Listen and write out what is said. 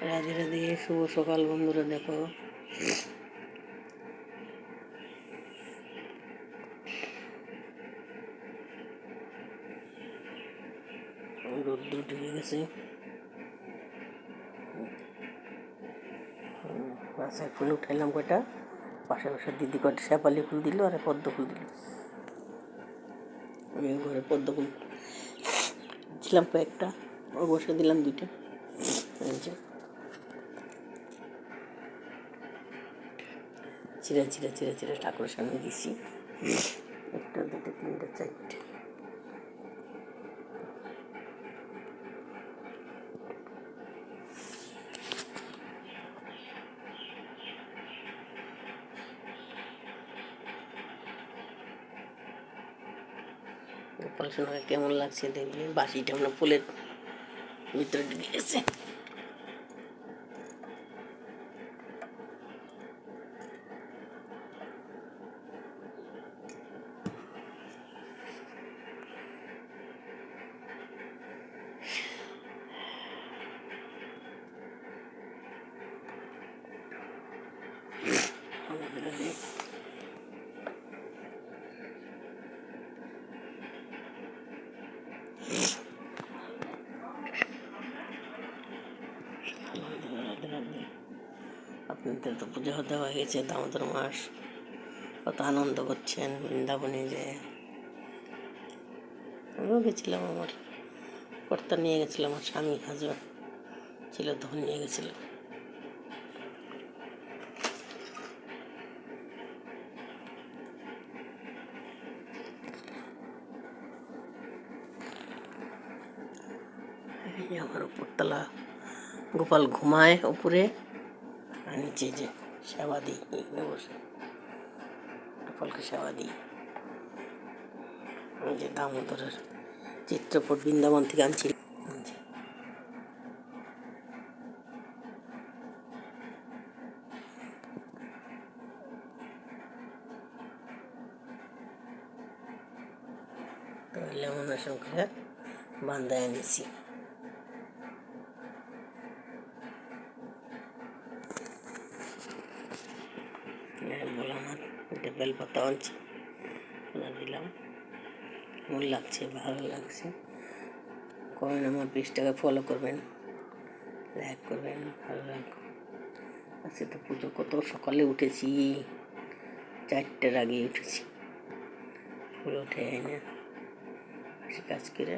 রাধে রাধে, শুভ সকাল বন্ধুরা। দেখো রোদ্দুর ঢুকে গেছে। গাছের ফুল উঠাইলাম কয়টা, পাশে পাশে দিদি কয়টা শেপালি ফুল দিল আর পদ্ম ফুল দিল। আমি ঘরে পদ্ম ফুল ছিলাম কয়েকটা, ও বসে দিলাম দুইটা। চিরা চিরা চিরা চিরা ঠাকুরের সামনে দিছি। একটা, দুটো, তিনটা, চারটে। পড়াশোনা কেমন লাগছে দেখবি। বাসিটা আমরা ফুলের ভিতরে ঢুকে গেছে। আপনাদের তো পুজো দেওয়া হয়েছে, দামোদর মাস, কত আনন্দ করছেন বৃন্দাবনে। যে আমিও গেছিলাম, আমার কর্তা নিয়ে গেছিলাম, আমার স্বামী হাজব্যান্ড ছিল তখন নিয়ে গেছিল। আমার উপরতলা গোপাল ঘুমায় উপরে, আর নিচে যে সেবা দিই এখানে বসে গোপালকে সেবা দিই। আমি যে দামোদরের চিত্রপট বৃন্দাবন থেকে আনছি। তো লেমন আসন করে বান্ধায় এনেছি। ভোলানাথ একটা বেলপাতা আনছি, দিলাম। মন লাগছে, ভালো লাগছে। কমেন্ট আমার পেজটাকে ফলো করবেন, লাইক করবেন, ভালো লাগবে। আজকে তো পুজো, কত সকালে উঠেছি, 4টার আগে উঠেছি। ফুল উঠে এনে কাজ করে